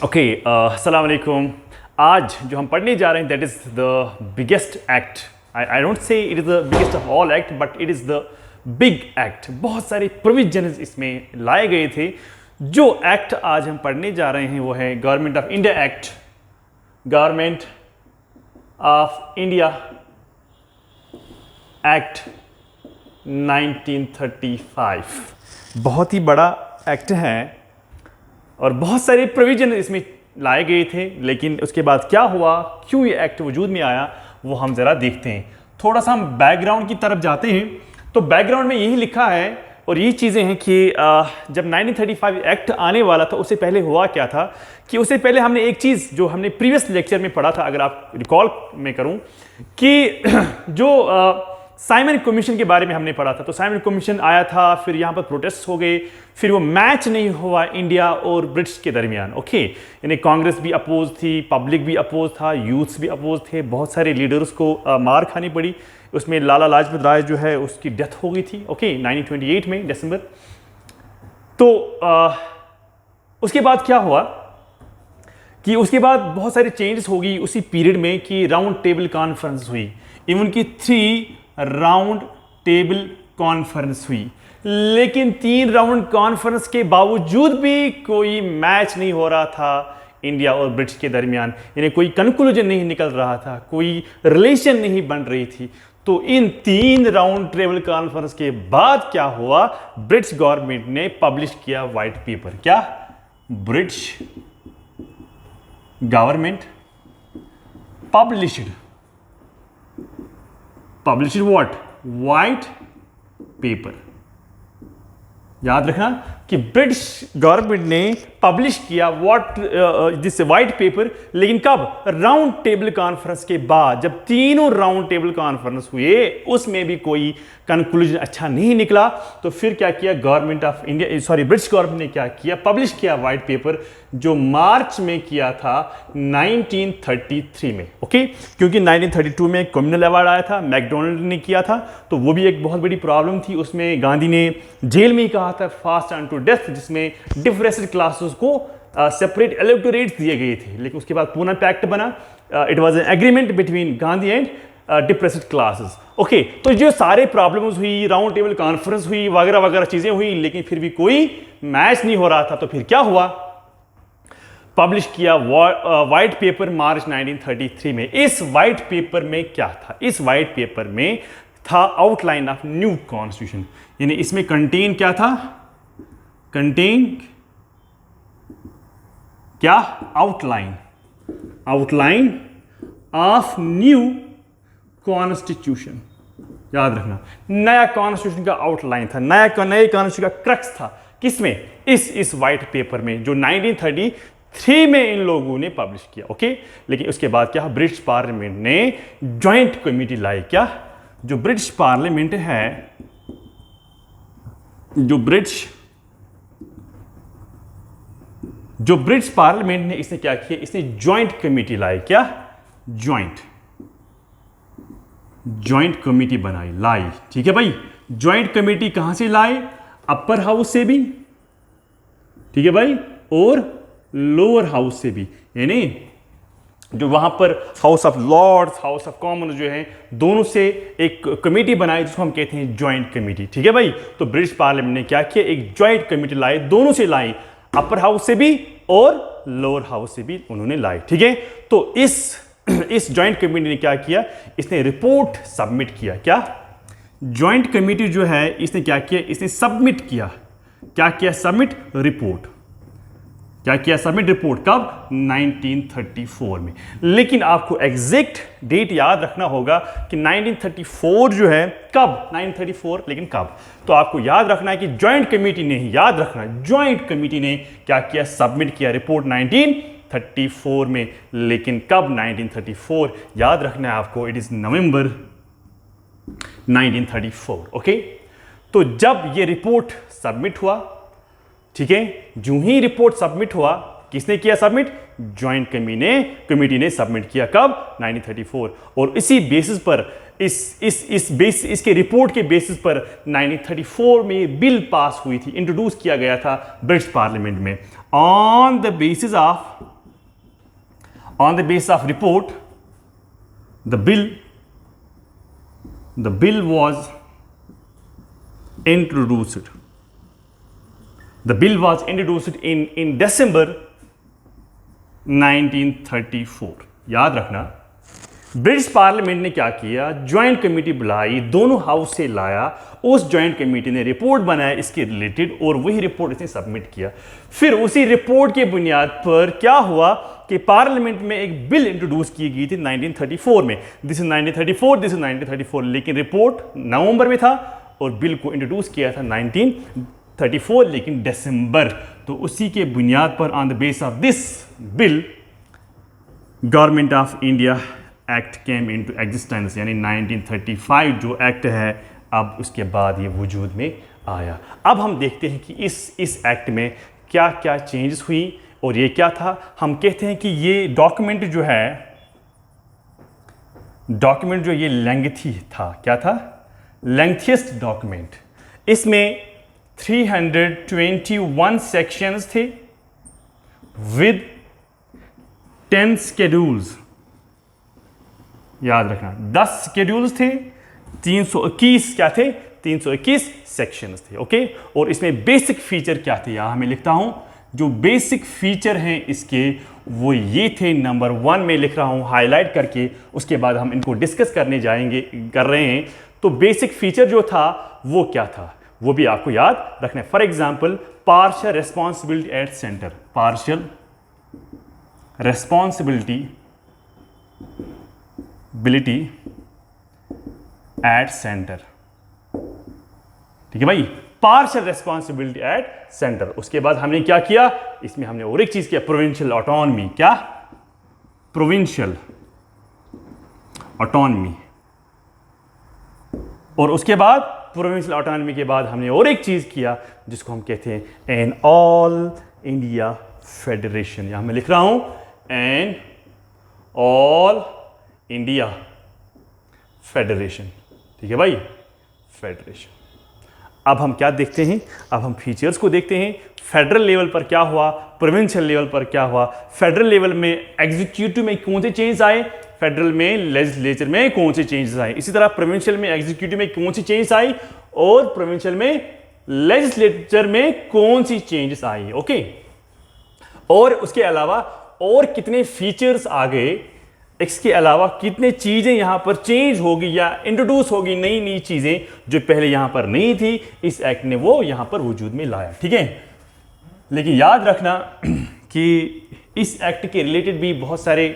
Okay, अस्सलाम वालेकुम। आज जो हम पढ़ने जा रहे हैं that is the biggest act. I don't say it is the biggest of all act, but it is the big act. बहुत सारे प्रोविजंस इसमें लाए गए थे। जो एक्ट आज हम पढ़ने जा रहे हैं वो है government of India act, government of India act 1935। बहुत ही बड़ा एक्ट है और बहुत सारे प्रोविजन इसमें लाए गए थे, लेकिन उसके बाद क्या हुआ, क्यों ये एक्ट वजूद में आया, वो हम ज़रा देखते हैं। थोड़ा सा हम बैकग्राउंड की तरफ जाते हैं। तो बैकग्राउंड में यही लिखा है और यही चीज़ें हैं कि जब 1935 एक्ट आने वाला था उससे पहले हुआ क्या था कि उससे पहले हमने एक चीज़ जो हमने प्रीवियस लेक्चर में पढ़ा था, अगर आप रिकॉल में करूं, कि जो साइमन कमीशन के बारे में हमने पढ़ा था। तो साइमन कमीशन आया था, फिर यहाँ पर प्रोटेस्ट हो गए, फिर वो मैच नहीं हुआ इंडिया और ब्रिटिश के दरमियान। ओके, यानी कांग्रेस भी अपोज थी, पब्लिक भी अपोज था, यूथ्स भी अपोज थे, बहुत सारे लीडर्स को मार खानी पड़ी। उसमें लाला लाजपत राय जो है उसकी डेथ हो गई थी, ओके, 1928 में दिसंबर। तो उसके बाद क्या हुआ कि उसके बाद बहुत सारे चेंजेस हो गई उसी पीरियड में कि राउंड टेबल कॉन्फ्रेंस हुई, इवन की 3 राउंड टेबल कॉन्फ्रेंस हुई। लेकिन 3 राउंड कॉन्फ्रेंस के बावजूद भी कोई मैच नहीं हो रहा था इंडिया और ब्रिटिश के दरमियान, यानी कोई कंक्लूजन नहीं निकल रहा था, कोई रिलेशन नहीं बन रही थी। तो इन 3 राउंड टेबल कॉन्फ्रेंस के बाद क्या हुआ, ब्रिटिश गवर्नमेंट ने पब्लिश किया व्हाइट पेपर। क्या? British government published what? White paper। याद रखना कि ब्रिटिश गवर्नमेंट ने पब्लिश किया दिस व्हाइट पेपर, लेकिन कब? राउंड टेबल कॉन्फ्रेंस के बाद। जब तीनों राउंड टेबल कॉन्फ्रेंस हुए उसमें भी कोई कंक्लूजन अच्छा नहीं निकला, तो फिर क्या किया government of India, sorry British government ने क्या किया, पब्लिश किया व्हाइट पेपर, जो मार्च में किया था 1933 में। ओके, क्योंकि 1932 में कम्युनल अवार्ड आया था, मैकडोनल्ड ने किया था, तो वो भी एक बहुत बड़ी प्रॉब्लम थी। उसमें गांधी ने जेल में ही कहा था फास्ट एंड टू डेथ, जिसमें डिफरेंशियल क्लासेस को सेपरेट इलेक्टोरेट्स दिए गए थे। लेकिन उसके बाद पूना पैक्ट बना, it was an agreement between Gandhi and depressed classes. Okay, तो जो सारे प्रॉब्लम्स हुई, राउंड टेबल कॉन्फ्रेंस हुई, वगैरह वगैरह चीजें हुई, लेकिन फिर भी कोई मैच नहीं हो रहा था। तो फिर क्या हुआ, पब्लिश किया व्हाइट पेपर मार्च 1933 में। इस व्हाइट पेपर में क्या था? इस व्हाइट पेपर में था आउटलाइन ऑफ न्यू कॉन्स्टिट्यूशन, यानी इसमें कंटेन क्या था, कंटेन क्या? Outline of new constitution. याद रखना, नया कॉन्स्टिट्यूशन का आउटलाइन था, नए कॉन्स्टिट्यूशन का क्रक्स था किसमें? इस व्हाइट पेपर में, जो 1933 में इन लोगों ने पब्लिश किया। ओके, लेकिन उसके बाद क्या, ब्रिटिश पार्लियामेंट ने ज्वाइंट कमेटी लाई। क्या? जो ब्रिटिश पार्लियामेंट है, जो ब्रिटिश पार्लियामेंट ने इसने क्या किया, इसने ज्वाइंट कमेटी लाई। क्या? ज्वाइंट कमेटी लाई। ठीक है भाई, ज्वाइंट कमेटी कहां से लाए? अपर हाउस से भी, ठीक है भाई, और लोअर हाउस से भी, यानी जो वहां पर House of Lords, House of Commons जो है, दोनों से एक कमेटी बनाई जिसको हम कहते हैं ज्वाइंट कमेटी। ठीक है भाई, तो ब्रिटिश पार्लियामेंट ने क्या किया, एक ज्वाइंट कमेटी लाई, दोनों से लाई, अपर हाउस से भी और लोअर हाउस से भी उन्होंने लाई। ठीक है, तो इस ज्वाइंट कमेटी ने क्या किया, इसने रिपोर्ट सबमिट किया। क्या? ज्वाइंट कमेटी जो है इसने क्या किया, इसने सबमिट किया। क्या किया? Submit report. क्या किया? Submit report. कब? 1934 में। लेकिन आपको एग्जैक्ट डेट याद रखना होगा कि 1934 जो है, कब 1934, लेकिन कब? तो आपको याद रखना है कि ज्वाइंट कमेटी ने ही, याद रखना, ज्वाइंट कमेटी ने क्या किया, सबमिट किया रिपोर्ट 1934 में। लेकिन कब? 1934। याद रखना है आपको, इट इज नवंबर 1934। ओके, तो जब ये रिपोर्ट सबमिट हुआ, ठीक है, जो ही रिपोर्ट सबमिट हुआ, किसने किया सबमिट? ज्वाइंट कमेटी ने सबमिट किया। कब? 1934। और इसी बेसिस पर, इसके रिपोर्ट के बेसिस पर 1934 में बिल पास हुई थी, इंट्रोड्यूस किया गया था ब्रिटिश पार्लियामेंट में, on the basis of On the basis of report, the bill was introduced. The bill was introduced in December 1934. याद रखना, ब्रिटिश पार्लियामेंट ने क्या किया, ज्वाइंट कमेटी बुलाई, दोनों हाउस से लाया, उस ज्वाइंट कमेटी ने रिपोर्ट बनाया इसके रिलेटेड और वही रिपोर्ट इसने सबमिट किया। फिर उसी रिपोर्ट के बुनियाद पर क्या हुआ कि पार्लियामेंट में एक बिल इंट्रोड्यूस की गई थी 1934 में। दिस इज 1934, दिस इज 1934, लेकिन रिपोर्ट नवंबर में था और बिल को इंट्रोड्यूस किया था 1934 लेकिन दिसंबर। तो उसी के बुनियाद पर on the base of this bill government of India act came into existence, यानी 1935 जो एक्ट है अब उसके बाद ये वजूद में आया। अब हम देखते हैं कि इस एक्ट में क्या क्या चेंजेस हुई और ये क्या था। हम कहते हैं कि ये डॉक्यूमेंट जो ये लेंथी था, क्या था, लेंथिएस्ट डॉक्यूमेंट। इसमें 321 सेक्शंस थे विद 10 शेड्यूल्स। याद रखना 10 शेड्यूल्स थे, 321 क्या थे, 321 सेक्शंस थे। ओके, और इसमें बेसिक फीचर क्या थे, यहां मैं लिखता हूं जो बेसिक फीचर हैं इसके वो ये थे। नंबर 1 में लिख रहा हूं हाईलाइट करके, उसके बाद हम इनको डिस्कस कर रहे हैं। तो बेसिक फीचर जो था वो क्या था वो भी आपको याद रखना है। For example partial responsibility at centre, partial responsibility at centre, ठीक है भाई, पार्शियल रेस्पॉन्सिबिलिटी एट सेंटर। उसके बाद हमने क्या किया, इसमें हमने और एक चीज किया, प्रोविंशियल ऑटोनॉमी। क्या, प्रोविंशियल ऑटोनॉमी। और उसके बाद प्रोविंशियल ऑटोनॉमी के बाद हमने और एक चीज किया जिसको हम कहते हैं एन ऑल इंडिया फेडरेशन। यहां मैं लिख रहा हूं एन ऑल इंडिया फेडरेशन, ठीक है भाई, फेडरेशन। अब हम क्या देखते हैं, अब हम फीचर्स को देखते हैं। फेडरल लेवल पर क्या हुआ, प्रोविंशियल लेवल पर क्या हुआ। फेडरल लेवल में एग्जीक्यूटिव में कौन से चेंज आए, फेडरल में लेजिस्लेचर में कौन से चेंजेस आए। इसी तरह प्रोविंशियल में एग्जीक्यूटिव में कौन सी चेंजेस आई और प्रोविंशियल में लेजिस्लेचर में कौन सी चेंजेस आई। ओके, और उसके अलावा और कितने फीचर्स आ गए, इसके अलावा कितने चीजें यहां पर चेंज होगी या इंट्रोड्यूस होगी, नई नई चीजें जो पहले यहां पर नहीं थी, इस एक्ट ने वो यहां पर वजूद में लाया। ठीक है, लेकिन याद रखना कि इस एक्ट के रिलेटेड भी बहुत सारे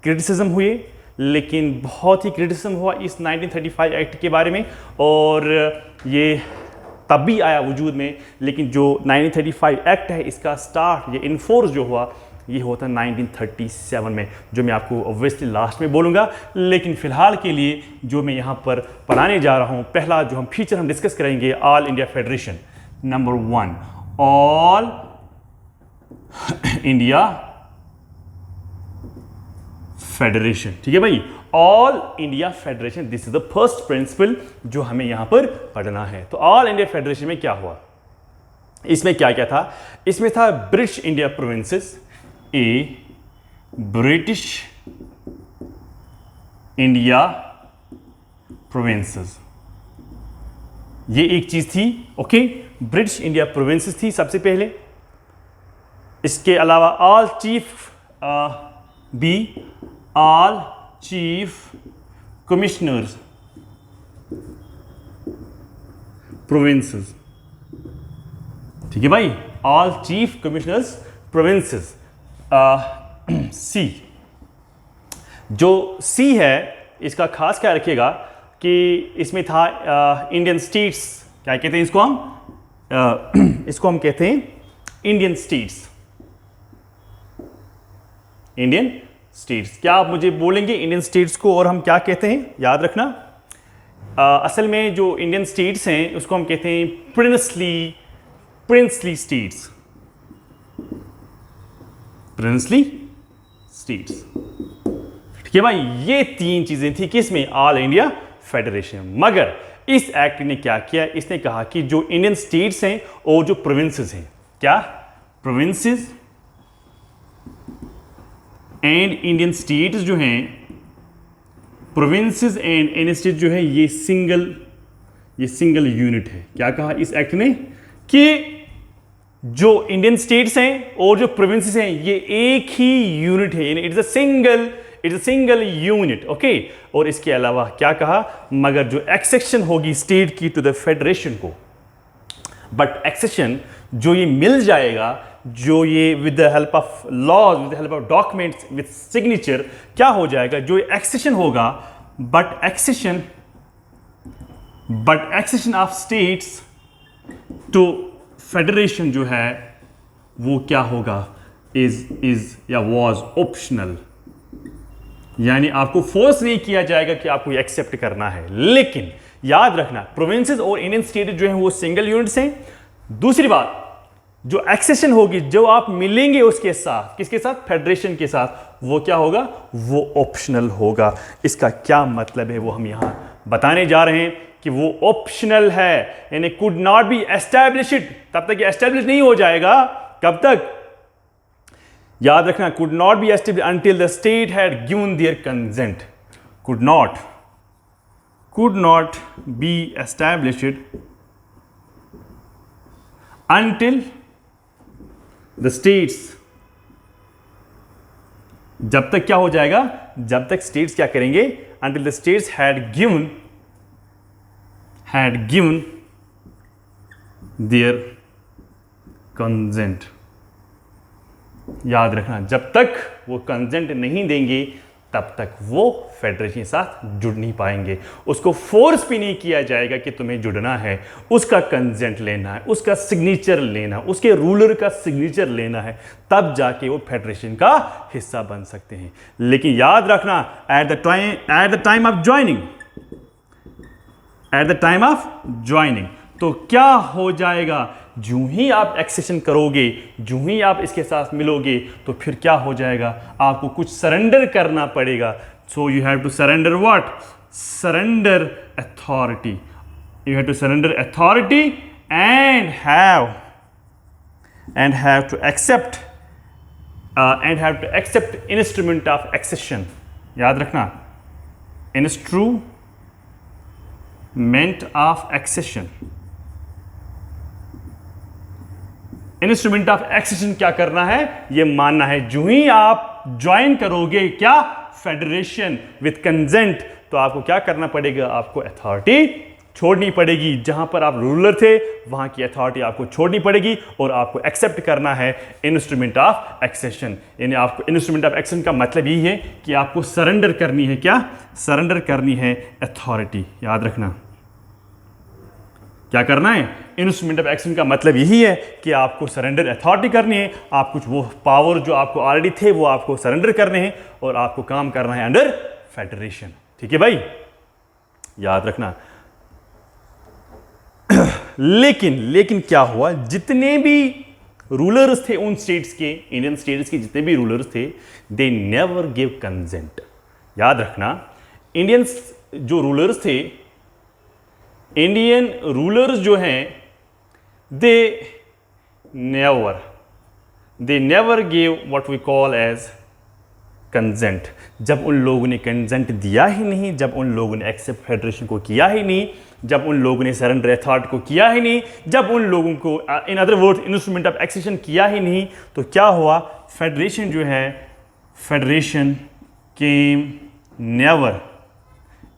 क्रिटिसिज्म हुए, लेकिन बहुत ही क्रिटिसिज्म हुआ इस 1935 एक्ट के बारे में, और ये तब भी आया वजूद में। लेकिन जो 1935 एक्ट है इसका स्टार्ट, ये इन्फोर्स जो हुआ, ये होता 1937 में, जो मैं आपको ऑब्वियसली लास्ट में बोलूँगा। लेकिन फ़िलहाल के लिए जो मैं यहाँ पर पढ़ाने जा रहा हूँ, पहला जो हम फीचर हम डिस्कस करेंगे, all India federation. Number 1, all India federation. ठीक है भाई, all India federation, this is the first principle जो हमें यहां पर पढ़ना है। तो ऑल इंडिया फेडरेशन में क्या हुआ, इसमें क्या क्या था, इसमें था ब्रिटिश इंडिया प्रोविंसेस, ए ब्रिटिश इंडिया प्रोविंसेस, ये एक चीज थी। ओके, ब्रिटिश इंडिया प्रोविंसेस थी सबसे पहले। इसके अलावा all chief be all chief commissioners provinces. ठीक है भाई, ऑल चीफ कमिश्नर्स प्रोविंसेस। सी, जो सी है इसका खास ख्याल रखिएगा कि इसमें था इंडियन स्टेट्स, क्या कहते हैं इसको हम, इसको हम कहते हैं इंडियन स्टेट्स, इंडियन स्टेट्स। क्या आप मुझे बोलेंगे इंडियन स्टेट्स को और हम क्या कहते हैं, याद रखना। असल में जो इंडियन स्टेट्स हैं उसको हम कहते हैं प्रिंसली स्टेट्स, प्रिंसली स्टेट्स। ठीक है भाई, ये तीन चीजें थी किसमें, ऑल इंडिया फेडरेशन। मगर इस एक्ट ने क्या किया, इसने कहा कि जो इंडियन स्टेट्स हैं और जो प्रोविंसेस हैं, क्या प्रोविंसेस एंड इंडियन स्टेट्स जो हैं, प्रोविंसेस एंड इंडियन स्टेट जो है ये सिंगल यूनिट है। क्या कहा इस एक्ट ने कि जो इंडियन स्टेट्स हैं और जो प्रोविंसेस हैं ये एक ही यूनिट है, it's a single unit. Okay, और इसके अलावा क्या कहा, मगर जो एक्सेशन होगी स्टेट की टू द फेडरेशन को, बट एक्सेशन जो ये मिल जाएगा, जो ये with the help of laws, with the help of documents, with signature, क्या हो जाएगा, जो एक्सेशन होगा, but accession of states to federation जो है वो क्या होगा, इज या वॉज ऑप्शनल, यानी आपको फोर्स नहीं किया जाएगा कि आपको एक्सेप्ट करना है। लेकिन याद रखना प्रोविंसेस और इंडियन स्टेट जो हैं वो सिंगल यूनिट्स हैं। दूसरी बात, जो एक्सेशन होगी, जो आप मिलेंगे उसके साथ, किसके साथ, फेडरेशन के साथ, वो क्या होगा, वो ऑप्शनल होगा। इसका क्या मतलब है वो हम यहां बताने जा रहे हैं कि वो ऑप्शनल है, यानी कुड नॉट बी एस्टैब्लिश्ड, तब तक एस्टैब्लिश नहीं हो जाएगा। कब तक, याद रखना, could not be established until the state had given their consent. Could not be established until the states, जब तक क्या हो जाएगा, जब तक स्टेट्स क्या करेंगे, until the states had given their consent। याद रखना, जब तक वो कंसेंट नहीं देंगे तब तक वो फेडरेशन के साथ जुड़ नहीं पाएंगे। उसको फोर्स भी नहीं किया जाएगा कि तुम्हें जुड़ना है, उसका कंसेंट लेना है, उसका सिग्नेचर लेना, उसके रूलर का सिग्नेचर लेना है, तब जाके वो फेडरेशन का हिस्सा बन सकते हैं। लेकिन याद रखना, at the time of joining तो क्या हो जाएगा, जो ही आप एक्सेशन करोगे, जो ही आप इसके साथ मिलोगे, तो फिर क्या हो जाएगा, आपको कुछ सरेंडर करना पड़ेगा। So you have to surrender what, surrender authority. You have to surrender authority and have to accept instrument of accession. याद रखना, instrument of accession. Instrument of accession क्या करना है, ये मानना है, जो ही आप ज्वाइन करोगे क्या, फेडरेशन विद कंसेंट, तो आपको क्या करना पड़ेगा, आपको अथॉरिटी छोड़नी पड़ेगी। जहां पर आप रूलर थे वहां की अथॉरिटी आपको छोड़नी पड़ेगी और आपको एक्सेप्ट करना है इंस्ट्रूमेंट ऑफ एक्सेशन। यानी आपको इंस्ट्रूमेंट ऑफ एक्सेशन का मतलब यही है कि आपको सरेंडर करनी है, क्या सरेंडर करनी है, अथॉरिटी। याद रखना, क्या करना है, इंस्ट्रूमेंट ऑफ एक्शन का मतलब यही है कि आपको सरेंडर अथॉरिटी करनी है, आप कुछ वो पावर जो आपको ऑलरेडी थे वो आपको सरेंडर करने हैं और आपको काम करना है अंडर फेडरेशन। ठीक है भाई, याद रखना। लेकिन क्या हुआ, जितने भी रूलर्स थे उन स्टेट्स के, इंडियन स्टेट्स के जितने भी रूलर्स थे, दे नेवर गिव कंसेंट। याद रखना, इंडियन जो रूलर्स थे, इंडियन रूलर्स जो हैं, they never give what we call as consent. जब उन लोगों ने कंसेंट दिया ही नहीं, जब उन लोगों ने एक्सेप्ट फेडरेशन को किया ही नहीं, जब उन लोगों ने सरेंडर अथॉरिटी को किया ही नहीं, जब उन लोगों को in other words instrument of accession किया ही नहीं, तो क्या हुआ, फेडरेशन जो है, federation came never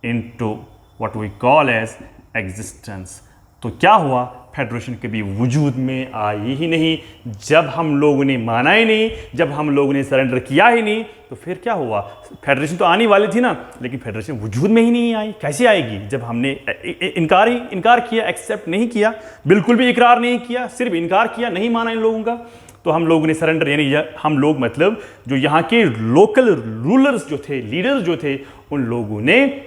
into what we call as existence. तो क्या हुआ, फेडरेशन कभी वजूद में आई ही नहीं। जब हम लोगों ने माना ही नहीं, जब हम लोगों ने सरेंडर किया ही नहीं, तो फिर क्या हुआ, फेडरेशन तो आने वाली थी ना, लेकिन फेडरेशन वजूद में ही नहीं आई। कैसे आएगी, जब हमने इनकार किया, एक्सेप्ट नहीं किया, बिल्कुल भी इकरार नहीं किया, सिर्फ इनकार किया, नहीं माना इन लोगों का, तो हम लोगों ने सरेंडर, यानी हम लोग मतलब जो यहाँ के लोकल रूलर्स जो थे, लीडर्स जो थे, उन लोगों ने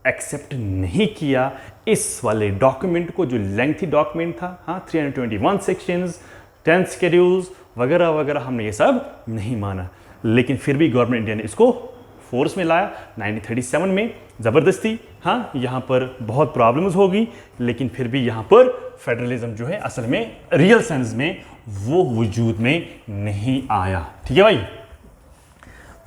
एक्सेप्ट नहीं किया इस वाले डॉक्यूमेंट को, जो लेंथी डॉक्यूमेंट था। हाँ, 321 सेक्शंस, 10 शेड्यूल्स वगैरह वगैरह, हमने ये सब नहीं माना। लेकिन फिर भी गवर्नमेंट इंडिया ने इसको फोर्स में लाया 1937 में, ज़बरदस्ती। हाँ, यहाँ पर बहुत प्रॉब्लम्स होगी, लेकिन फिर भी यहाँ पर फेडरलिज्म जो है असल में रियल सेंस में वो वजूद में नहीं आया। ठीक है भाई,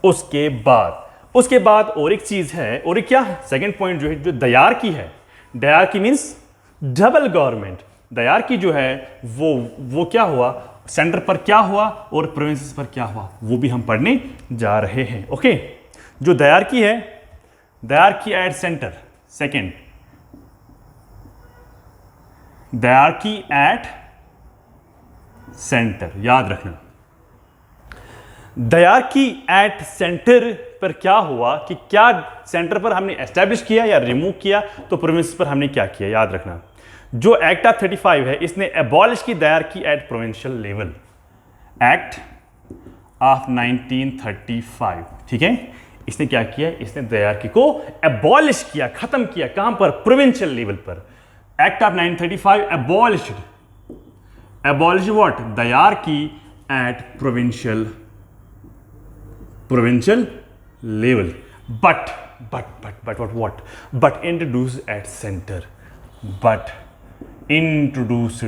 उसके बाद और एक चीज है, और एक क्या है, सेकंड पॉइंट जो है, जो दयार की है, दयार की मींस डबल गवर्नमेंट। दयार की जो है वो क्या हुआ, सेंटर पर क्या हुआ और प्रोविंसेस पर क्या हुआ, वो भी हम पढ़ने जा रहे हैं। ओके, जो दयार की है, दयार की एट सेंटर, सेकंड दयार की एट सेंटर, याद रखना। दयार की एट सेंटर पर क्या हुआ कि क्या सेंटर पर हमने एस्टैब्लिश किया या रिमूव किया, तो प्रोविंस पर हमने क्या किया, याद रखना। जो एक्ट ऑफ 35 है, इसने एबॉलिश की दयार की at provincial level, act of 1935, ठीक है, इसने क्या किया, इसने दयार की को एबॉलिश किया, खत्म किया, कहां पर, प्रोविंशियल लेवल पर। Act of 1935 abolish what, dyarchy की at provincial level, but what introduced at center, but introduced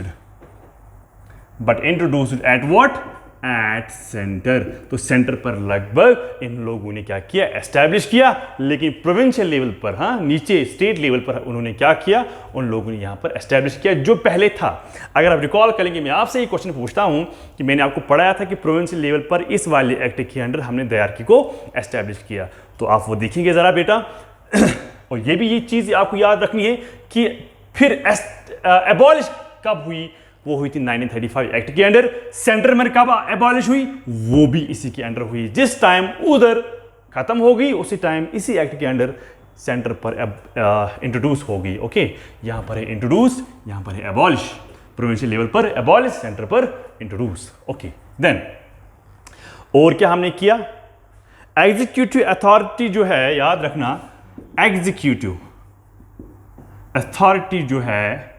at what, at center। तो सेंटर पर लगभग इन लोगों ने क्या किया, एस्टैब्लिश किया, लेकिन प्रोविंशियल लेवल पर, हाँ, नीचे स्टेट लेवल पर उन्होंने क्या किया, उन लोगों ने यहां पर एस्टैब्लिश किया जो पहले था। अगर आप रिकॉल करेंगे, मैं आपसे ये क्वेश्चन पूछता हूं कि मैंने आपको पढ़ाया था कि प्रोविंशियल लेवल पर इस वाले एक्ट के अंडर हमने दयारकी को एस्टैब्लिश किया, तो आप वो देखेंगे जरा बेटा। और ये भी ये चीज आपको याद रखनी है कि फिर एबॉलिश कब हुई, वो हुई थी 1935 एक्ट के अंडर। सेंटर में कब एबॉलिश हुई, वो भी इसी के अंडर हुई। जिस टाइम उधर खत्म हो गई, उसी टाइम इसी एक्ट के अंडर सेंटर पर इंट्रोड्यूस हो गई। ओके, यहां पर है इंट्रोड्यूस, यहां पर है एबॉलिश, प्रोविंशियल लेवल पर एबॉलिश, सेंटर पर इंट्रोड्यूस। ओके, देन और क्या हमने किया, एग्जीक्यूटिव अथॉरिटी जो है, याद रखना, एग्जीक्यूटिव अथॉरिटी जो है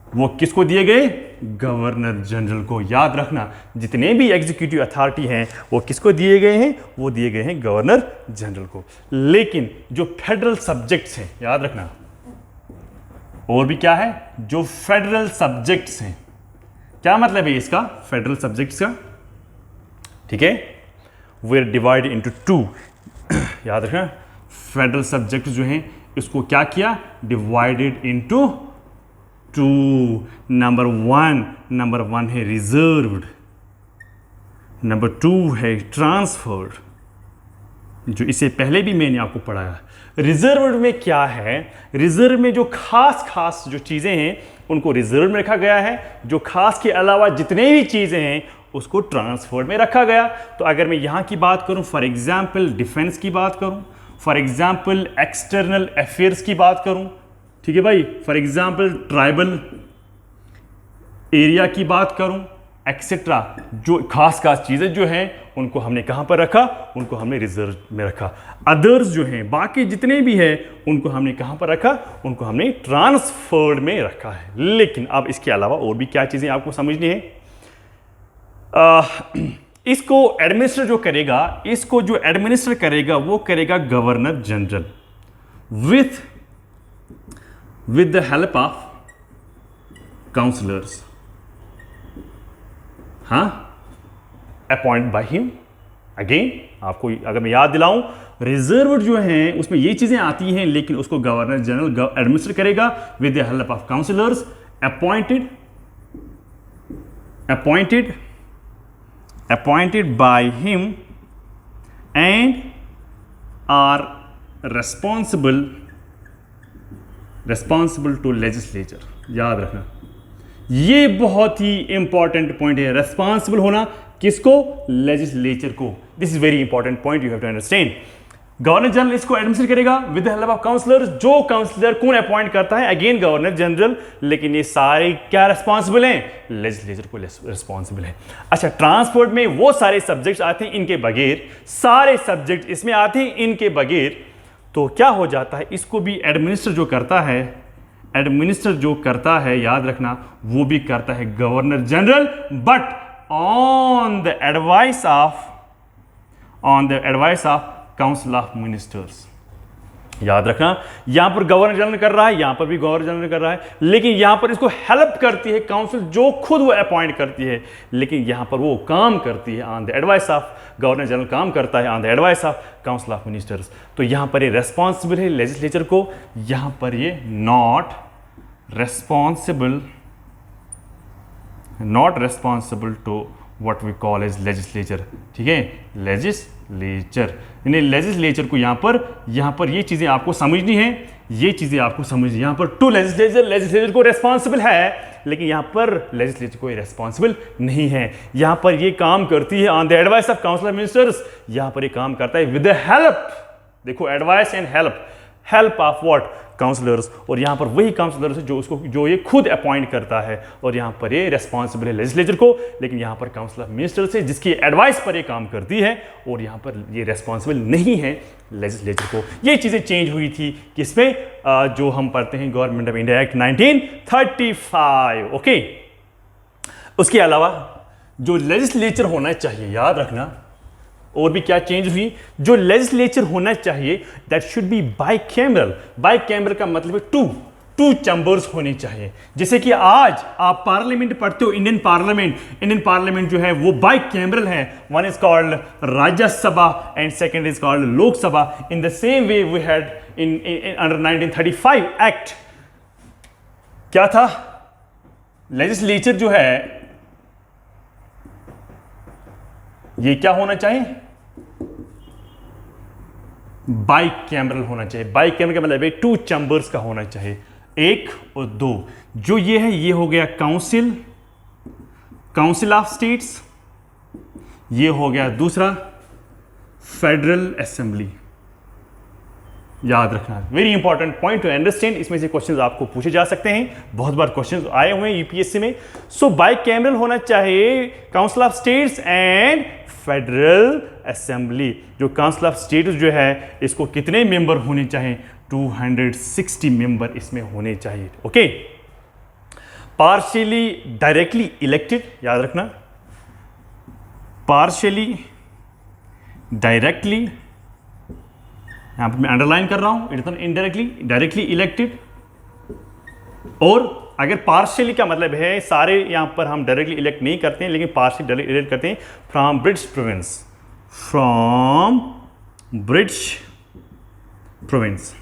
वो किसको दिए गए, गवर्नर जनरल को। याद रखना, जितने भी एग्जीक्यूटिव अथॉरिटी हैं वो किसको दिए गए हैं, वो दिए गए हैं गवर्नर जनरल को। लेकिन जो फेडरल सब्जेक्ट्स हैं, याद रखना, और भी क्या है, जो फेडरल सब्जेक्ट्स हैं, क्या मतलब है इसका, फेडरल सब्जेक्ट्स का, ठीक है, वे आर डिवाइडेड इनटू टू। याद रखना, फेडरल सब्जेक्ट जो हैं इसको क्या किया, divided into two. Number one है रिजर्व्ड, नंबर टू है ट्रांसफर्ड, जो इससे पहले भी मैंने आपको पढ़ाया। रिजर्व्ड में क्या है, रिजर्व में जो खास जो चीजें हैं उनको रिजर्व में रखा गया है, जो खास के अलावा जितने भी चीजें हैं उसको ट्रांसफर्ड में रखा गया। तो अगर मैं यहां की बात करूं, फॉर एग्जाम्पल डिफेंस की बात करूं, फॉर एग्जाम्पल एक्सटर्नल अफेयर्स की बात करूं, ठीक है भाई, फॉर एग्जाम्पल ट्राइबल एरिया की बात करूं, एक्सेट्रा, जो खास चीजें जो हैं उनको हमने कहां पर रखा, उनको हमने रिजर्व में रखा। अदर्स जो हैं, बाकी जितने भी हैं उनको हमने कहां पर रखा, उनको हमने ट्रांसफर्ड में रखा है। लेकिन अब इसके अलावा और भी क्या चीजें आपको समझनी है, इसको एडमिनिस्टर जो करेगा, इसको जो एडमिनिस्टर करेगा वो करेगा governor general with the help of counselors, हाँ, अपॉइंट बाय हिम। अगेन आपको अगर मैं याद दिलाऊं, रिजर्व जो हैं उसमें ये चीजें आती हैं, लेकिन उसको गवर्नर जनरल एडमिनिस्टर करेगा with the help of councillors appointed by him and are responsible to legislature. याद रखना, ये बहुत ही इंपॉर्टेंट पॉइंट है, रेस्पॉन्सिबल होना किसको, लेजिस्लेचर को। This is very important point, you have to understand. Governor general इसको एडमिनिस्टर करेगा with the help of councillor. जो काउंसलर कौन अपॉइंट करता है, अगेन गवर्नर जनरल, लेकिन ये सारे क्या रेस्पॉन्सिबल हैं, लेजिस्लेचर को रेस्पॉन्सिबल है। अच्छा, ट्रांसपोर्ट में वो सारे सब्जेक्ट्स आते हैं इनके बगैर, सारे सब्जेक्ट इसमें आते हैं इनके बगैर, तो क्या हो जाता है, इसको भी एडमिनिस्टर जो करता है, याद रखना, वो भी करता है governor general, but on the advice of council of ministers. याद रखना, यहां पर गवर्नर जनरल कर रहा है, यहां पर भी गवर्नर जनरल कर रहा है, लेकिन यहां पर इसको हेल्प करती है काउंसिल जो खुद वो अपॉइंट करती है, लेकिन यहां पर वो काम करती है on the advice of governor general, काम करता है on the advice of council of ministers. तो यहां पर ये रेस्पॉन्सिबल है लेजिस्लेचर को, यहां पर ये not responsible to what we call as legislature. ठीक है, लेजिस्लेचर यानी लेजिस्लेचर को यहां पर ये चीजें आपको समझनी है, ये चीजें आपको समझनी। यहां पर टू लेजिस्लेचर को रेस्पॉन्सिबल है, लेकिन यहां पर लेजिस्लेचर को रेस्पॉन्सिबल नहीं है। यहां पर ये काम करती है on the advice of council of ministers, यहां पर ये काम करता है विद द हेल्प, देखो advice and help of what councillors, और यहां पर वही काउंसलर्स जो ये खुद अपॉइंट करता है, और यहां पर ये रेस्पॉन्सिबल है लेजिस्लेचर को, लेकिन यहां पर काउंसिल ऑफ मिनिस्टर्स है जिसकी एडवाइस पर ये काम करती है, और यहां पर ये रेस्पॉन्सिबल नहीं है लेजिस्लेचर को। ये चीजें चेंज हुई थी किसमें, जो हम पढ़ते हैं government of India act 1935। Okay, उसके अलावा जो लेजिस्लेचर होना चाहिए, याद रखना और भी क्या चेंज हुई, जो लेजिस्लेचर होना चाहिए that should be bicameral. Bicameral का मतलब है टू चैम्बर्स होने चाहिए। जैसे कि आज आप पार्लियामेंट पढ़ते हो, इंडियन पार्लियामेंट जो है वो बाइकैमरल है, one is called Rajya Sabha and second is called Lok Sabha. In the same way we had in under 1935 act क्या था, लेजिस्लेचर जो है ये क्या होना चाहिए, बाइकैमरल होना चाहिए। बाइकैमरल का मतलब है टू चैम्बर्स का होना चाहिए, एक और दो। जो ये है ये हो गया काउंसिल ऑफ स्टेट्स, ये हो गया दूसरा फेडरल असेंबली। याद रखना, very important point two understand. इसमें से क्वेश्चंस आपको पूछे जा सकते हैं, बहुत बार क्वेश्चंस आए हुए हैं यूपीएससी में। सो बाइकैमरल होना चाहिए council of states and federal assembly. जो काउंसिल ऑफ स्टेट्स जो है इसको कितने मेंबर होने चाहिए, 260 मेंबर इसमें होने चाहिए। ओके, पार्शियली डायरेक्टली इलेक्टेड, याद रखना, पार्शियली डायरेक्टली, यहां पर मैं अंडरलाइन कर रहा हूं, इट्स इनडायरेक्टली, डायरेक्टली इलेक्टेड। और अगर पार्शियली का मतलब है सारे यहां पर हम डायरेक्टली इलेक्ट नहीं करते हैं, लेकिन पार्शियली डायरेक्टली इलेक्ट करते हैं फ्रॉम ब्रिटिश प्रोविंस।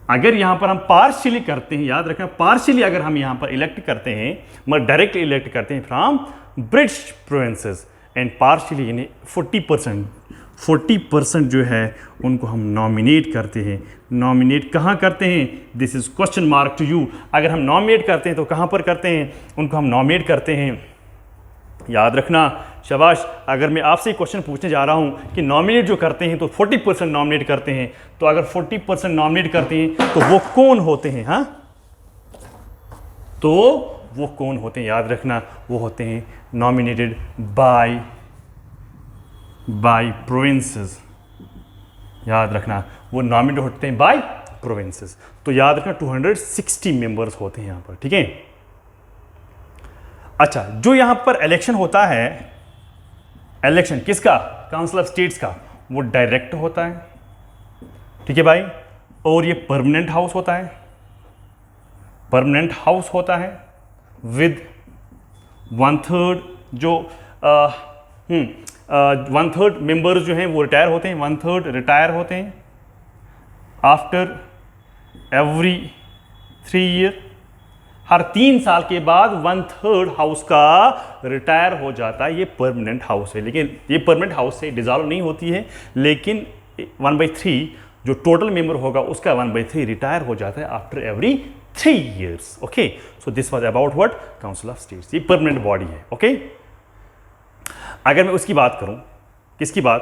अगर यहां पर हम पार्शियली करते हैं, याद रखना, पार्शियली अगर हम यहां पर इलेक्ट करते हैं मतलब डायरेक्टली इलेक्ट करते हैं from British provinces, and partially यानी 40% जो है उनको हम नॉमिनेट करते हैं। नॉमिनेट कहाँ करते हैं, this is question mark to you. अगर हम नॉमिनेट करते हैं तो कहाँ पर करते हैं, उनको हम नॉमिनेट करते हैं, याद रखना, शाबाश। अगर मैं आपसे क्वेश्चन पूछने जा रहा हूँ कि नॉमिनेट जो करते हैं तो 40% नॉमिनेट करते हैं, तो अगर 40% नॉमिनेट करते हैं तो वो कौन होते हैं, हाँ, तो वो कौन होते हैं, याद रखना, वो होते हैं नॉमिनेटेड बाय प्रोविंसेस। याद रखना, वो नॉमिनेट होते हैं बाय प्रोविंसेस। तो याद रखना 260 मेंबर्स होते हैं यहां पर, ठीक है। अच्छा, जो यहां पर इलेक्शन होता है, इलेक्शन किसका, काउंसिल ऑफ स्टेट्स का, वो डायरेक्ट होता है, ठीक है भाई, और ये परमानेंट हाउस होता है, परमानेंट हाउस होता है विद 1/3 जो 1/3 मेंबर्स जो हैं वो रिटायर होते हैं, 1/3 रिटायर होते हैं आफ्टर एवरी 3 ईयर। हर 3 साल के बाद 1/3 हाउस का रिटायर हो जाता है। ये परमानेंट हाउस है, लेकिन ये परमानेंट हाउस से डिसॉल्व नहीं होती है, लेकिन 1/3 जो टोटल मेंबर होगा उसका 1/3 रिटायर हो जाता है after every 3 years. Okay, so this was about what, council of states. ये परमानेंट बॉडी है। ओके, अगर मैं उसकी बात करूं, किसकी बात,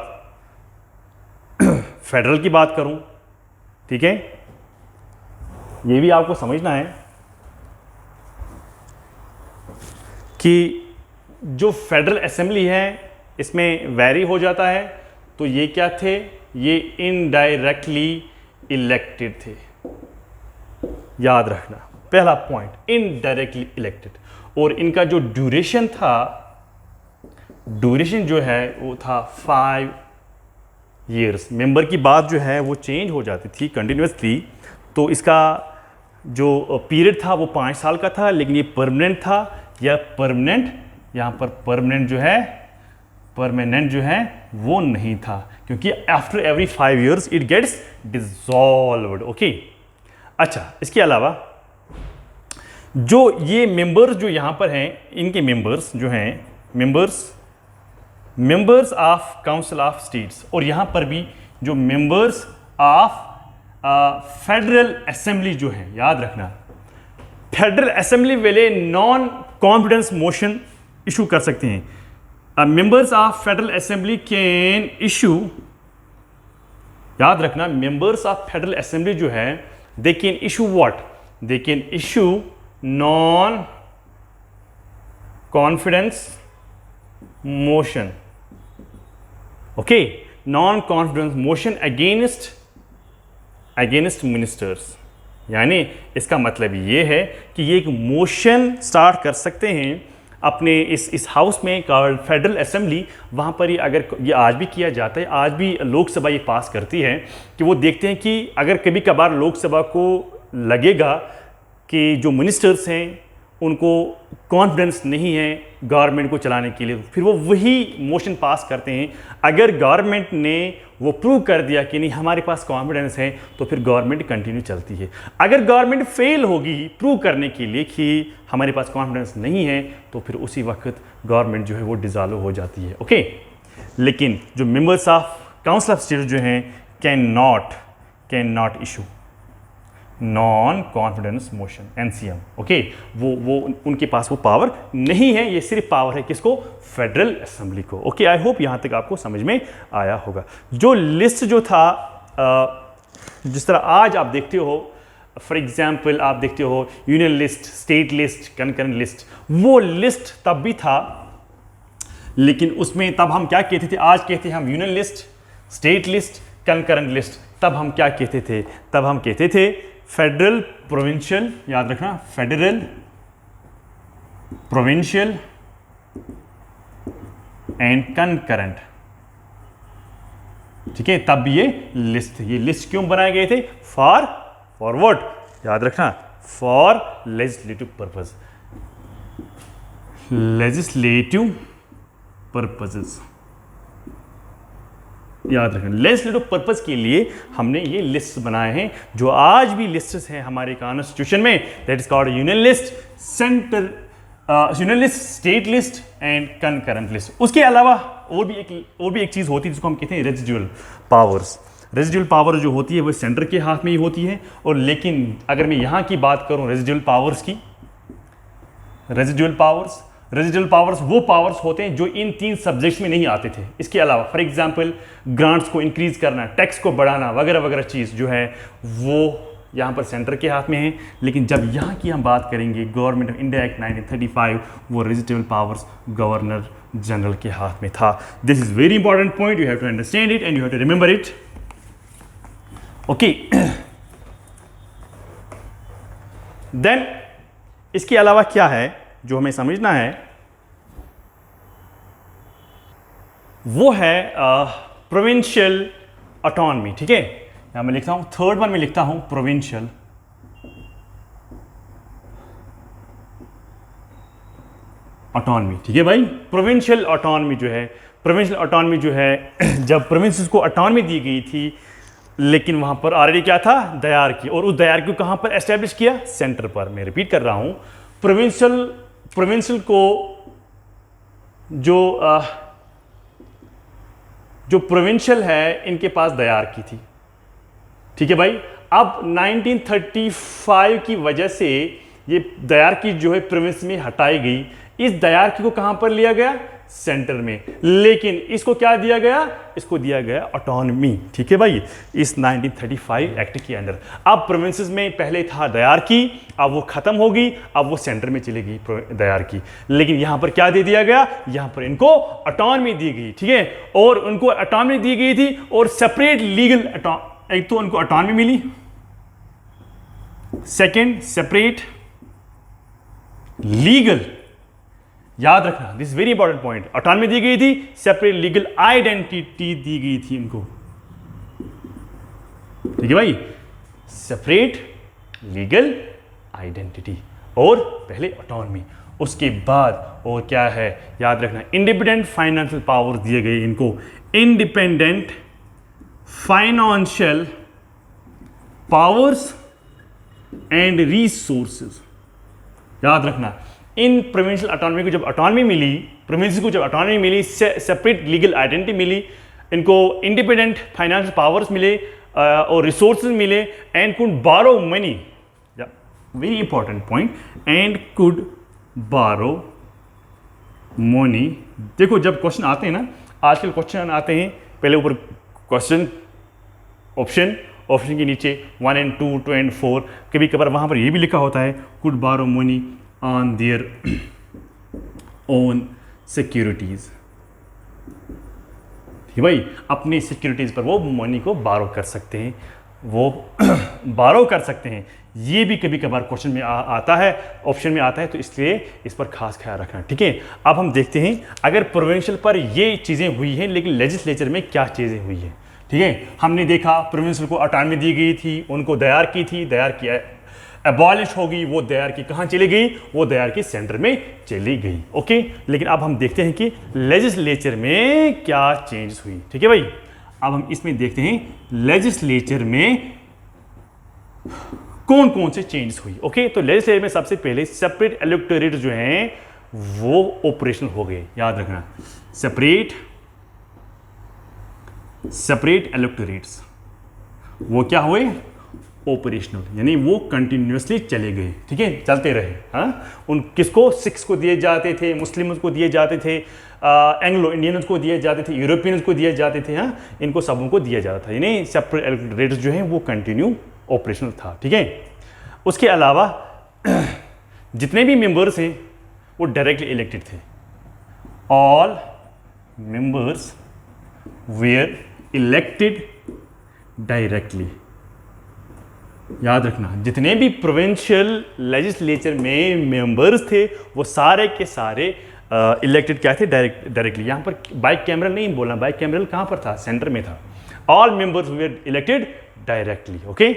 फेडरल की बात करूं, ठीक है, ये भी आपको समझना है कि जो फेडरल असेंबली है इसमें वेरी हो जाता है। तो ये क्या थे, ये इनडायरेक्टली इलेक्टेड थे, याद रखना, पहला पॉइंट, इनडायरेक्टली इलेक्टेड। और इनका जो ड्यूरेशन था, ड्यूरेशन जो है वो था 5 ईयर्स। मेंबर की बात जो है वो चेंज हो जाती थी कंटिन्यूसली, तो इसका जो पीरियड था वो 5 साल का था, लेकिन ये परमानेंट था या परमानेंट, यहाँ पर परमानेंट जो है वो नहीं था, क्योंकि after every 5 years it gets dissolved. Okay, अच्छा, इसके अलावा जो ये मेंबर्स जो यहाँ पर हैं, इनके मेंबर्स जो हैं, members of council of states, और यहाँ पर भी जो मेंबर्स ऑफ फेडरल असेंबली जो है, याद रखना, फेडरल असेंबली वाले नॉन कॉन्फिडेंस मोशन इशू कर सकते हैं। Members of federal assembly can issue, याद रखना, मेंबर्स ऑफ फेडरल असेंबली जो है, they can issue what, they can issue non confidence motion. Okay, non confidence motion against ministers, यानी इसका मतलब ये है कि ये एक मोशन स्टार्ट कर सकते हैं अपने इस हाउस में कॉल्ड फेडरल असेंबली। वहाँ पर ही अगर ये आज भी किया जाता है, आज भी लोकसभा ये पास करती है कि वो देखते हैं कि अगर कभी कभार लोकसभा को लगेगा कि जो मिनिस्टर्स हैं उनको कॉन्फिडेंस नहीं है गवर्नमेंट को चलाने के लिए, फिर वो वही मोशन पास करते हैं। अगर गवर्नमेंट ने वो प्रूव कर दिया कि नहीं हमारे पास कॉन्फिडेंस है, तो फिर गवर्नमेंट कंटिन्यू चलती है। अगर गवर्नमेंट फेल होगी प्रूव करने के लिए कि हमारे पास कॉन्फिडेंस नहीं है, तो फिर उसी वक्त गवर्नमेंट जो है वो डिसॉल्व हो जाती है। ओके, लेकिन जो members of council of state जो हैं can not issue non confidence motion, NCM. Okay, वो उनके पास वो पावर नहीं है, ये सिर्फ पावर है किसको, फेडरल असेंबली को। ओके, आई होप यहाँ तक आपको समझ में आया होगा। जो लिस्ट जो था, जिस तरह आज आप देखते हो, फॉर एग्जाम्पल आप देखते हो union list, state list, concurrent list, वो लिस्ट तब भी था, लेकिन उसमें तब हम क्या कहते थे, आज कहते हैं हम union list, state list, concurrent list. तब हम क्या कहते थे, तब हम कहते थे फेडरल प्रोविंशियल, याद रखना, फेडरल प्रोविंशियल एंड कंकरेंट। ठीक है, तब ये लिस्ट क्यों बनाए गए थे, फॉर व्हाट, याद रखना, for legislative purpose, legislative purposes, याद रखना, लेजिस्लेटिव पर्पस के लिए हमने ये लिस्ट बनाए हैं। जो आज भी लिस्ट्स हैं हमारे कॉन्स्टिट्यूशन में, that is called union list, union list, state list and concurrent list. उसके अलावा और भी एक चीज़ होती है जिसको हम कहते हैं रेजिडुअल पावर्स। रेजिडुअल पावर जो होती है वो सेंटर के हाथ में ही होती है, और लेकिन अगर मैं यहाँ की बात करूँ रेजिडुअल पावर्स की, रेजिडुअल पावर्स वो पावर्स होते हैं जो इन 3 सब्जेक्ट्स में नहीं आते थे। इसके अलावा फॉर एग्जांपल ग्रांट्स को इंक्रीज करना, टैक्स को बढ़ाना, वगैरह वगैरह चीज़ जो है वो यहाँ पर सेंटर के हाथ में है। लेकिन जब यहाँ की हम बात करेंगे गवर्नमेंट ऑफ इंडिया एक्ट 1935, वो रेजिडुअल पावर्स गवर्नर जनरल के हाथ में था। This is very important point, you have to understand it and you have to remember it. Okay, then इसके अलावा क्या है जो हमें समझना है, वो है प्रोविंशियल ऑटोनॉमी। ठीक है, यहां मैं लिखता हूं, थर्ड वन में लिखता हूं प्रोविंशियल ऑटोनॉमी। ठीक है भाई, प्रोविंशियल ऑटोनॉमी जो है जब प्रोविंसेस को ऑटोनॉमी दी गई थी, लेकिन वहां पर ऑलरेडी क्या था, दयार की, और उस दयार को कहां पर एस्टेब्लिश किया, सेंटर पर। मैं रिपीट कर रहा हूं, प्रोविंशियल को जो प्रोविंशियल है इनके पास दयार की थी। ठीक है भाई, अब 1935 की वजह से ये दयार की जो है प्रोविंस में हटाई गई। इस दयार की को कहां पर लिया गया, सेंटर में, लेकिन इसको क्या दिया गया, इसको दिया गया ऑटोनॉमी। ठीक है भाई, इस 1935 एक्ट के अंडर। अब प्रोविंसेस में पहले था दयार की, अब वो खत्म हो गई, अब वो सेंटर में चली गई दयार की, लेकिन यहां पर क्या दे दिया गया, यहां पर इनको ऑटोनॉमी दी गई। ठीक है, और उनको ऑटोनॉमी दी गई थी, और सेपरेट लीगल, एक तो उनको ऑटोनॉमी मिली, सेकेंड सेपरेट लीगल, याद रखना, this very important point, autonomy दी गई थी, सेपरेट लीगल आइडेंटिटी दी गई थी इनको। ठीक है भाई, सेपरेट लीगल आइडेंटिटी और पहले ऑटोनॉमी, उसके बाद और क्या है याद रखना, इंडिपेंडेंट फाइनेंशियल पावर्स दिए गए इनको, independent financial powers and resources. याद रखना, इन प्रोविंशियल ऑटोनॉमी को जब ऑटोनॉमी मिली, प्रोविंस को जब ऑटोनॉमी मिली, सेपरेट लीगल आइडेंटिटी मिली, इनको इंडिपेंडेंट फाइनेंशियल पावर्स मिले और रिसोर्सेज मिले, एंड कुड बारो money, very important point, and could बारो मनी। देखो जब क्वेश्चन आते हैं ना, आजकल क्वेश्चन आते हैं पहले ऊपर क्वेश्चन ऑप्शन, ऑप्शन के नीचे 1 and 2, 2 and 4, कभी कभार वहाँ पर ये भी लिखा होता है कुड बारो money on their own securities. ठीक भाई, अपनी सिक्योरिटीज़ पर वो मनी को बारो कर सकते हैं, वो बारो कर सकते हैं। ये भी कभी कभार क्वेश्चन में आता है, ऑप्शन में आता है, तो इसलिए इस पर खास ख्याल रखना। ठीक है, अब हम देखते हैं अगर प्रोविंशियल पर ये चीज़ें हुई हैं, लेकिन लेजिस्लेचर में क्या चीज़ें हुई हैं। ठीक है, हमने देखा प्रोविंशियल को ऑटोनॉमी दी गई थी, उनको दायर की थी, दायर किया, एबॉलिश हो गई, वो दायर की कहाँ चली गई, वो दायर की सेंटर में चली गई। ओके, लेकिन अब हम देखते हैं कि लेजिस्लेचर में क्या चेंजेस हुई। ठीक है भाई, अब हम इसमें देखते हैं लेजिस्लेचर में कौन कौन से चेंजेस हुई। ओके, तो लेजिस्लेचर में सबसे पहले सेपरेट इलेक्टोरेट जो हैं वो ऑपरेशनल हो गए। याद रखना, सेपरेट इलेक्टोरेट्स वो क्या हुए, ऑपरेशनल, यानी वो कंटिन्यूसली चले गए। ठीक है, चलते रहे। हाँ, उन किसको, सिख्स को दिए जाते थे, मुस्लिम्स को दिए जाते थे, एंग्लो इंडियंस को दिए जाते थे, यूरोपियंस को दिए जाते थे। हाँ, इनको सबों को दिया जाता था, यानी सेपरेट इलेक्टोरेट्स जो है वो कंटिन्यू ऑपरेशनल था। ठीक है, उसके अलावा जितने भी मेंबर्स हैं वो डायरेक्टली इलेक्टेड थे। All members were elected directly. याद रखना, जितने भी प्रोविंशियल लेजिस्लेचर में मेंबर्स थे वो सारे के सारे इलेक्टेड क्या थे, डायरेक्टली। यहाँ पर बाइक कैमरल नहीं बोलना, बाइक कैमरल कहाँ पर था, सेंटर में था। All members were elected directly. Okay,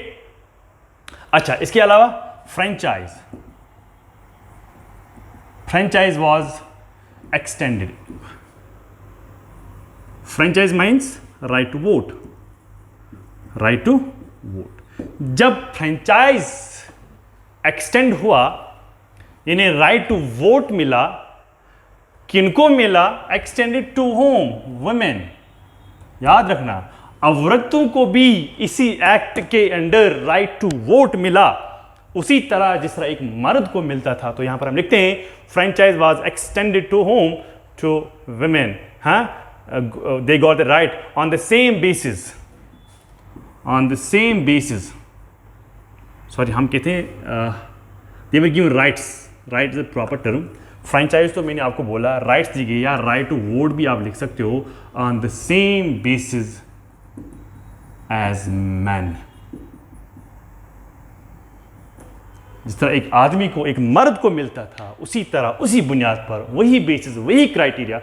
अच्छा, इसके अलावा franchise was extended. Franchise means right to vote, right to vote. जब फ्रेंचाइज एक्सटेंड हुआ, यानी राइट टू वोट मिला, किनको मिला, एक्सटेंडेड टू होम, वुमेन। याद रखना, औरतों को भी इसी एक्ट के अंडर राइट टू वोट मिला, उसी तरह जिस तरह एक मर्द को मिलता था। तो यहां पर हम लिखते हैं franchise was extended to home, to women. हाँ, they got the right on the same basis, sorry, हम कहते हैं they were given rights, right is a proper term। Franchise तो मैंने आपको बोला, राइट्स दी गई, या राइट टू वोट भी आप लिख सकते हो, on the same basis as man. जिस तरह एक आदमी को, एक मर्द को मिलता था, उसी तरह, उसी बुनियाद पर, वही बेसिस, वही क्राइटेरिया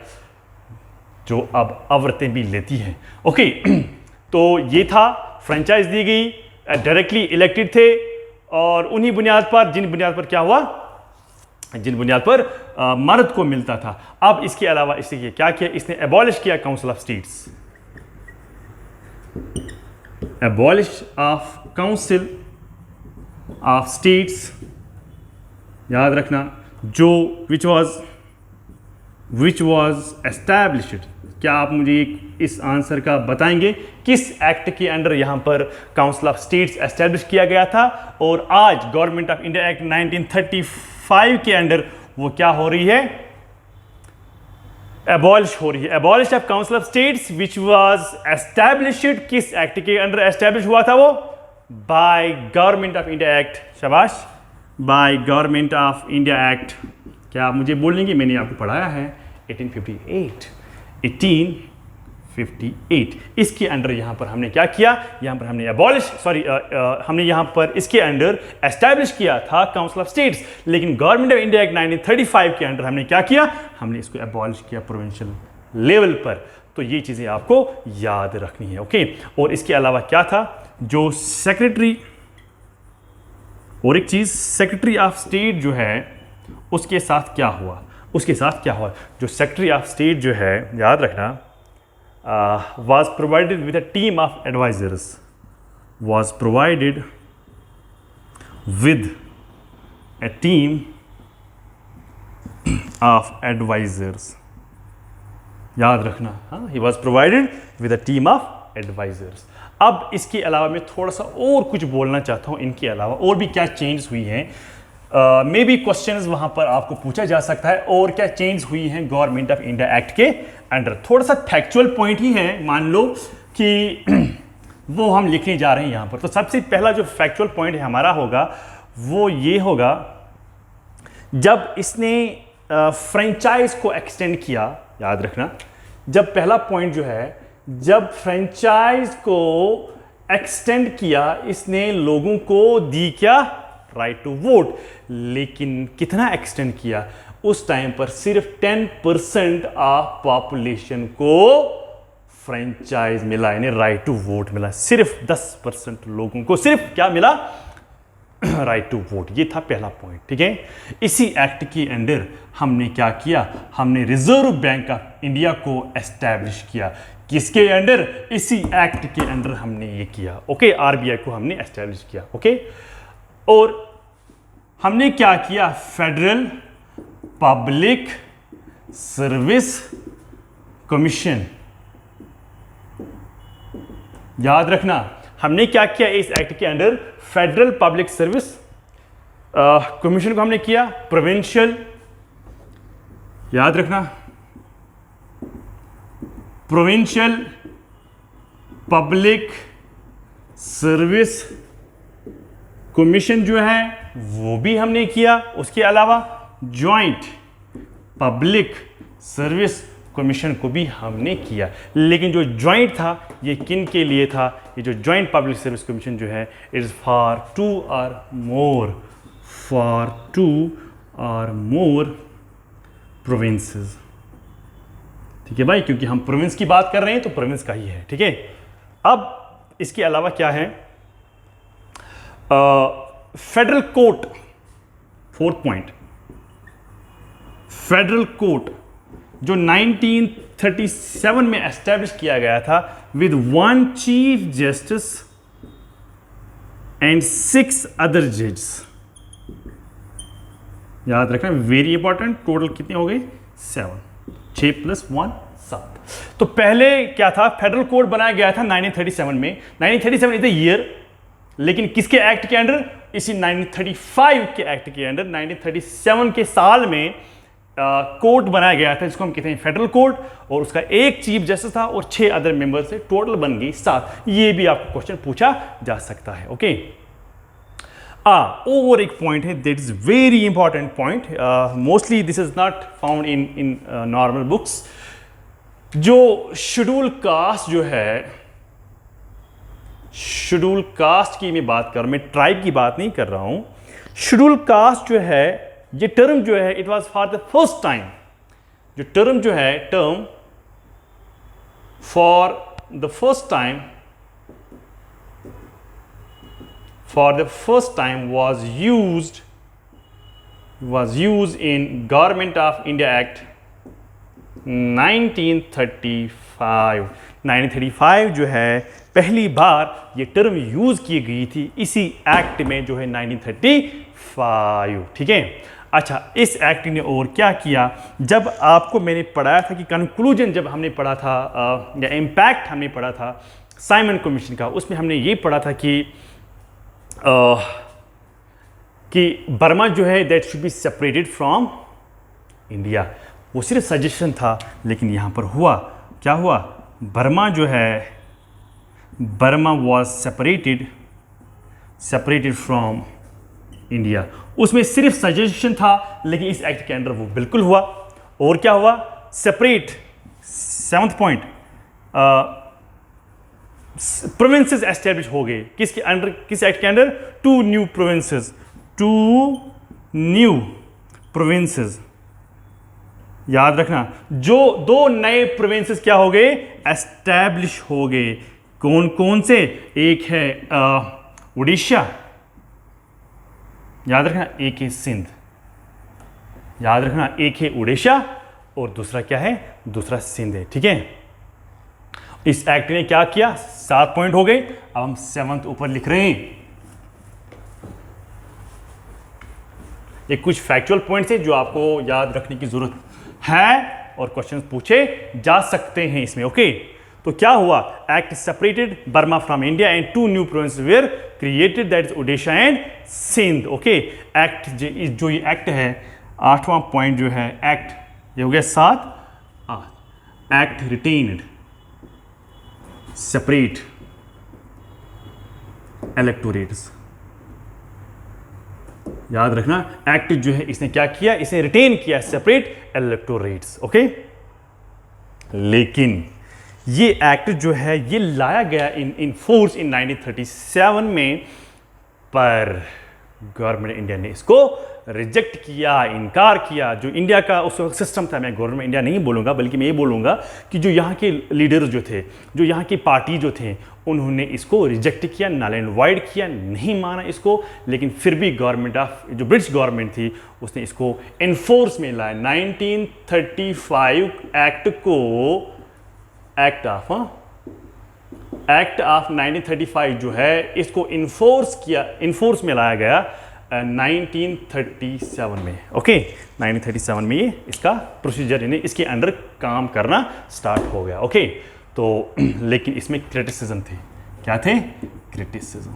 जो अब औरतें भी लेती हैं। ओके, तो ये था, फ्रेंचाइज दी गई, डायरेक्टली इलेक्टेड थे, और उन्हीं बुनियाद पर, जिन बुनियाद पर क्या हुआ, जिन बुनियाद पर मर्द को मिलता था। अब इसके अलावा इसने क्या किया, इसने एबॉलिश किया council of states, abolish of council of states. याद रखना, जो विच वॉज एस्टैब्लिश्ड। क्या आप मुझे इस आंसर का बताएंगे, किस एक्ट के अंडर यहां पर काउंसिल ऑफ स्टेट्स एस्टैब्लिश किया गया था, और आज गवर्नमेंट ऑफ इंडिया एक्ट 1935 के अंडर वो क्या हो रही है, एबॉलिश हो रही है। Abolish of council of states which was established, किस एक्ट के अंडर एस्टैब्लिश हुआ था वो, by government of India act. शाबाश, by government of India act. क्या आप मुझे बोलेंगे, मैंने आपको पढ़ाया है 1858। इसके अंडर यहां पर हमने क्या किया, यहां पर हमने हमने यहां पर इसके अंडर एस्टैब्लिश किया था काउंसिल ऑफ स्टेट्स, लेकिन गवर्नमेंट ऑफ इंडिया एक्ट 1935 के अंडर हमने क्या किया, हमने इसको एबॉलिश किया प्रोविंशियल लेवल पर। तो ये चीज़ें आपको याद रखनी है। ओके, और इसके अलावा क्या था, जो सेक्रेटरी, और एक चीज़ सेक्रेटरी ऑफ स्टेट जो है उसके साथ क्या हुआ, उसके साथ क्या हुआ, जो सेक्रेटरी ऑफ स्टेट जो है, याद रखना, was provided with a team of advisors, was provided with a team of advisors, याद रखना, हाँ, he was provided with a team of advisors। अब इसके अलावा मैं थोड़ा सा और कुछ बोलना चाहता हूँ, इनके अलावा और भी क्या चेंज हुई हैं, मे बी क्वेश्चंस वहाँ पर आपको पूछा जा सकता है, और क्या चेंज हुई हैं गवर्नमेंट ऑफ इंडिया एक्ट के अंडर। थोड़ा सा फैक्चुअल पॉइंट ही है, मान लो कि वो हम लिखने जा रहे हैं यहाँ पर। तो सबसे पहला जो फैक्चुअल पॉइंट है हमारा होगा वो ये होगा, जब इसने फ्रेंचाइज को एक्सटेंड किया, याद रखना, जब पहला पॉइंट जो है, जब फ्रेंचाइज को एक्सटेंड किया इसने, लोगों को दी क्या, राइट टू वोट। लेकिन कितना एक्सटेंड किया, उस टाइम पर सिर्फ 10% ऑफ पॉपुलेशन को फ्रेंचाइज मिला, यानी राइट टू वोट मिला। सिर्फ 10% लोगों को सिर्फ क्या मिला, राइट टू वोट। ये था पहला पॉइंट, ठीक है। इसी एक्ट के अंडर हमने क्या किया, हमने रिजर्व बैंक ऑफ इंडिया को एस्टैब्लिश किया। किसके अंडर, इसी एक्ट के अंडर हमने ये किया। ओके, आरबीआई को हमने एस्टैब्लिश किया। ओके, और हमने क्या किया, फेडरल पब्लिक सर्विस कमीशन, याद रखना, हमने क्या किया इस एक्ट के under, federal public service commission को हमने किया प्रोविंशियल, याद रखना, प्रोविंशियल पब्लिक सर्विस कमीशन जो है वो भी हमने किया। उसके अलावा जॉइंट पब्लिक सर्विस कमीशन को भी हमने किया। लेकिन जो जॉइंट था ये किन के लिए था, ये जो जॉइंट पब्लिक सर्विस कमीशन जो है, it is for 2 or more, for 2 or more provinces. ठीक है भाई, क्योंकि हम प्रोविंस की बात कर रहे हैं तो प्रोविंस का ही है, ठीक है। अब इसके अलावा क्या है, federal court, fourth point, federal court जो 1937 में एस्टैब्लिश किया गया था with 1 chief justice and 6 other जजेस। याद रखना, वेरी इंपॉर्टेंट। टोटल कितने हो गए, 7, 6 + 1 7। तो पहले क्या था, फेडरल कोड बनाया गया था 1937 में। 1937 इज द ईयर, लेकिन किसके एक्ट के अंडर, इसी 1935 के एक्ट के अंडर 1937 के साल में कोर्ट बनाया गया था, जिसको हम कहते हैं फेडरल कोर्ट, और उसका एक चीफ जस्टिस था और 6 अदर मेंबर से टोटल बन गई 7। ये भी आपको क्वेश्चन पूछा जा सकता है। ओके, और एक पॉइंट है that is very important point, mostly this is not found in normal books. जो शेड्यूल कास्ट जो है, शेड्यूल कास्ट की मैं बात कर रहा हूं, मैं ट्राइब की बात नहीं कर रहा हूं। शेड्यूल कास्ट जो है, ये टर्म जो है, it was for the first time, जो टर्म जो है, term for the first time, for the first time was used in Government of India Act 1935। 1935 जो है पहली बार ये टर्म यूज की गई थी इसी एक्ट में जो है 1935। ठीक है, अच्छा, इस एक्ट ने और क्या किया, जब आपको मैंने पढ़ाया था कि कंक्लूजन जब हमने पढ़ा था या इम्पैक्ट हमने पढ़ा था साइमन कमीशन का, उसमें हमने ये पढ़ा था कि बर्मा जो है that should be separated from India. वो सिर्फ सजेशन था, लेकिन यहाँ पर हुआ क्या हुआ, बर्मा जो है, Burma was separated from India. उसमें सिर्फ सजेशन था, लेकिन इस एक्ट के अंडर वो बिल्कुल हुआ। और क्या हुआ, separate, 7th point, provinces establish हो गए किसके अंडर, किस एक्ट के under, 2 new provinces, 2 new provinces याद रखना, जो 2 नए प्रोविंसेस क्या हो गए, एस्टैब्लिश हो गए। कौन कौन से? एक है उड़ीसा, याद रखना, एक है सिंध, याद रखना, एक है उड़ीसा और दूसरा क्या है, दूसरा सिंध है। ठीक है, इस एक्ट ने क्या किया, 7 पॉइंट हो गए। अब हम 7th ऊपर लिख रहे हैं। ये कुछ फैक्चुअल पॉइंट्स है जो आपको याद रखने की जरूरत है और क्वेश्चन पूछे जा सकते हैं इसमें। ओके, तो क्या हुआ, act separated Burma from India and 2 new provinces were created, that is Orissa and Sindh. Okay, act जो ये एक्ट है, 8वां पॉइंट जो है एक्ट, ये हो गया 7। Act retained separate electorates. याद रखना, एक्ट जो है इसने क्या किया, इसने रिटेन किया सेपरेट इलेक्टोरेट्स। ओके, लेकिन ये एक्ट जो है ये लाया गया इन फोर्स इन 1937 में, पर गवर्नमेंट इंडिया ने इसको रिजेक्ट किया, इनकार किया। जो इंडिया का उस वक्त सिस्टम था, मैं गवर्नमेंट इंडिया नहीं बोलूँगा बल्कि मैं ये बोलूँगा कि जो यहाँ के लीडर्स जो थे, जो यहाँ की पार्टी जो थे, उन्होंने इसको रिजेक्ट किया, नल एंड वाइड किया, नहीं माना इसको। लेकिन फिर भी गवर्नमेंट ऑफ, जो ब्रिटिश गवर्नमेंट थी, उसने इसको इन्फोर्स में लाया। 1935 एक्ट को, एक्ट ऑफ 1935 जो है इसको इन्फोर्स किया, इन्फोर्स में लाया गया 1937 में। ओके, 1937 में ये इसका प्रोसीजर, यानी इसके अंडर काम करना स्टार्ट हो गया। ओके, तो लेकिन इसमें क्रिटिसिज्म थे। क्या थे? क्रिटिसिज्म।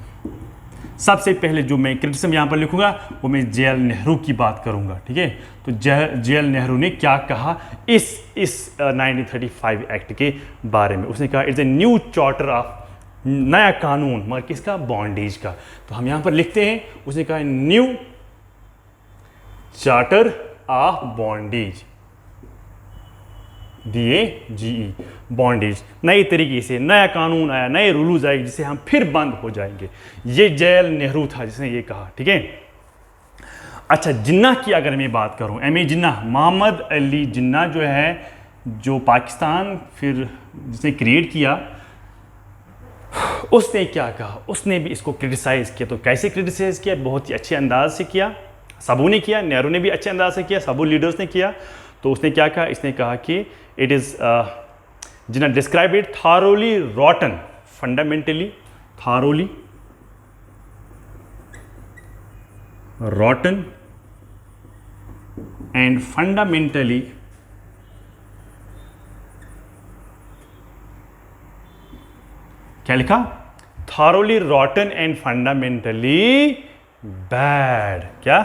सबसे पहले जो मैं क्रिटिसिज्म यहाँ पर लिखूंगा वो मैं जे.एल. नेहरू की बात करूंगा। ठीक है, तो जे.एल. नेहरू ने क्या कहा इस 1935 एक्ट के बारे में। उसने कहा it's a new charter of, नया कानून, मगर किसका? बॉन्डेज का। तो हम यहाँ पर लिखते हैं, उसने कहा new charter of bondage, DAGE, bondage. नए तरीके से नया कानून आया, नए रूल्स आए जिससे हम फिर बंद हो जाएंगे। ये जे.एल. नेहरू था जिसने ये कहा। ठीक है, अच्छा, जिन्ना की अगर मैं बात करूं, M.A. जिन्ना, मोहम्मद अली जिन्ना जो है, जो पाकिस्तान फिर जिसने क्रिएट किया, उसने क्या कहा, उसने भी इसको क्रिटिसाइज किया। तो कैसे क्रिटिसाइज किया? बहुत ही अच्छे अंदाज से किया, सबों ने किया, नेहरू ने भी अच्छे अंदाज से किया, सबों लीडर्स ने किया। तो उसने क्या कहा, इसने कहा कि it is, Jinnah describe it thoroughly rotten, fundamentally thoroughly rotten and fundamentally क्या लिखा? Thoroughly rotten and fundamentally bad. क्या?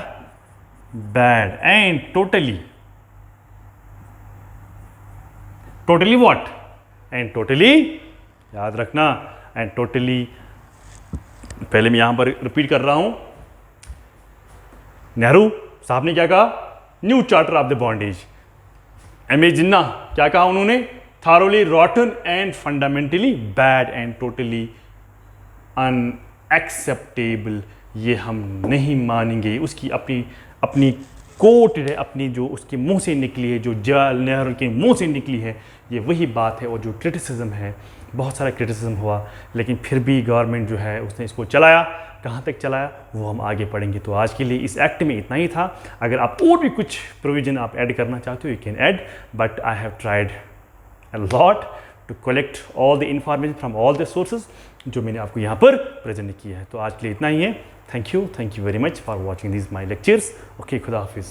Bad and totally what? And totally, याद रखना, एंड टोटली, पहले मैं यहां पर रिपीट कर रहा हूं, नेहरू साहब ने क्या कहा? New charter of the bondage. M.A. जिन्ना क्या कहा उन्होंने? Thoroughly rotten and fundamentally bad and totally unacceptable, ये हम नहीं मानेंगे। उसकी अपनी कोट है, अपनी जो उसके मुंह से निकली है, जो जे.एल. नेहरू के मुंह से निकली है, ये वही बात है। और जो क्रिटिसिज्म है, बहुत सारा क्रिटिसिज्म हुआ, लेकिन फिर भी गवर्नमेंट जो है उसने इसको चलाया। कहाँ तक चलाया वो हम आगे पढ़ेंगे। तो आज के लिए इस एक्ट में इतना ही था। अगर आप और भी कुछ प्रोविजन आप ऐड करना चाहते हो, you can add, but I have tried a lot to collect all the information from all the sources जो मैंने आपको यहाँ पर प्रेजेंट किया है। तो आज के लिए इतना ही है। Thank you very much for watching this my lectures. Okay, खुदा हाफिज़।